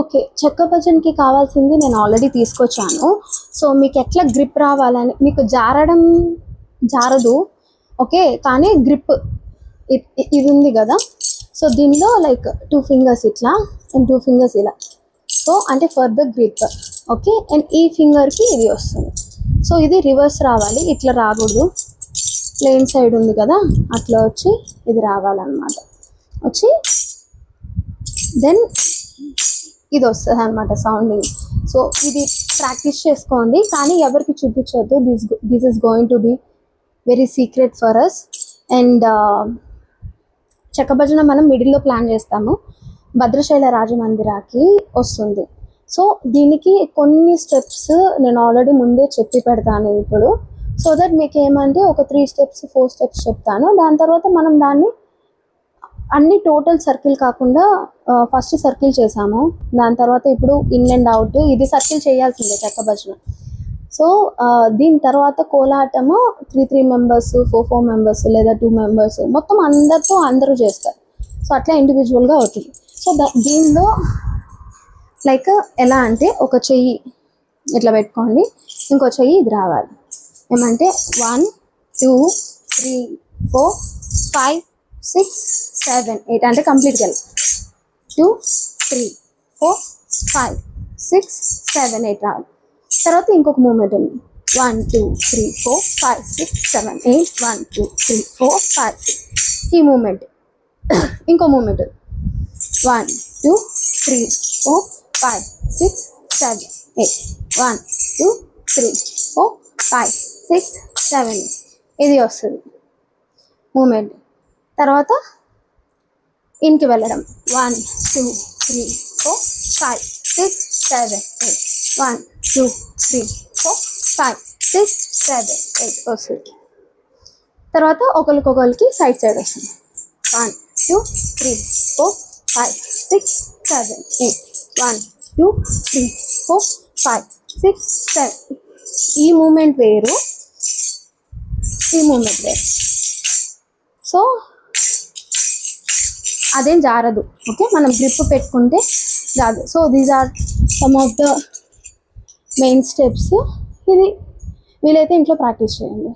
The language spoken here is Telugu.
ఓకే, చెక్క భజన్కి కావాల్సింది నేను ఆల్రెడీ తీసుకొచ్చాను. సో మీకు ఎట్లా గ్రిప్ రావాలని, మీకు జారదు. ఓకే, కానీ గ్రిప్ ఇది ఉంది కదా. సో దీనిలో లైక్ 2 ఫింగర్స్ ఇట్లా అండ్ 2 ఫింగర్స్ ఇలా. సో అంటే for the grip. Okay, and ఈ ఫింగర్కి ఇది వస్తుంది. సో ఇది రివర్స్ రావాలి, ఇట్లా రాకూడదు. ప్లెయిన్ సైడ్ ఉంది కదా, అట్లా వచ్చి ఇది రావాలన్నమాట. వచ్చి దెన్ ఇది వస్తుంది అనమాట సౌండింగ్. సో ఇది ప్రాక్టీస్ చేసుకోండి, కానీ ఎవరికి చూపించొద్దు. This is going to be very secret for us. And చెక్క భజన మనం మిడిల్లో ప్లాన్ చేస్తాము. భద్రశైల రాజమందిరాకి వస్తుంది. సో దీనికి కొన్ని స్టెప్స్ నేను ఆల్రెడీ ముందే చెప్పి పెడతాను ఇప్పుడు. సో దట్ మీకు ఏమంటే ఒక 3 స్టెప్స్ 4 స్టెప్స్ చెప్తాను. దాని తర్వాత మనం దాన్ని అన్ని టోటల్ సర్కిల్ కాకుండా ఫస్ట్ సర్కిల్ చేసాము. దాని తర్వాత ఇప్పుడు ఇన్ అండ్ అవుట్, ఇది సర్కిల్ చేయాల్సిందే చెక్క భజన. సో దీని తర్వాత కోలాటము 3 మెంబర్స్ 4 మెంబర్స్ లేదా 2 మెంబర్స్ మొత్తం అందరూ చేస్తారు. సో అట్లా ఇండివిజువల్గా అవుతుంది. సో దీనిలో లైక్ ఎలా అంటే ఒక చెయ్యి ఇట్లా పెట్టుకోండి, ఇంకో చెయ్యి ఇది రావాలి. ఏమంటే 1 2 3 4 5 6 7 8 అంటే కంప్లీట్గా 2 3 4 5 6 7 8 రావాలి. తర్వాత ఇంకొక మూమెంట్ ఉంది, 1 2 3 4 5 6 7 8 1 2 3 4 5 6. ఈ మూమెంట్ ఇంకో మూమెంట్ 1 2 3 4 5 6 7 8 1 2 3 4 5 6 7 8. ఇది వస్తుంది మూమెంట్. తర్వాత ఇన్కి వెళ్ళడం 1 2 3 4 5 6 7 8 1 2 3 4 5 6 7 8 వస్తుంది. తర్వాత ఒకరికొకరికి సైడ్ వస్తుంది 1 2 3 4 5 6 7 8 1 2 3 4 5 6 7. ఈ మూమెంట్ వేరు, ఈ మూమెంట్ వేరు. సో అదేం జారదు. ఓకే, మనం గ్రిప్ పెట్టుకుంటే జారదు. So these are some of the main steps. ఇది వీలైతే ఇంట్లో ప్రాక్టీస్ చేయండి.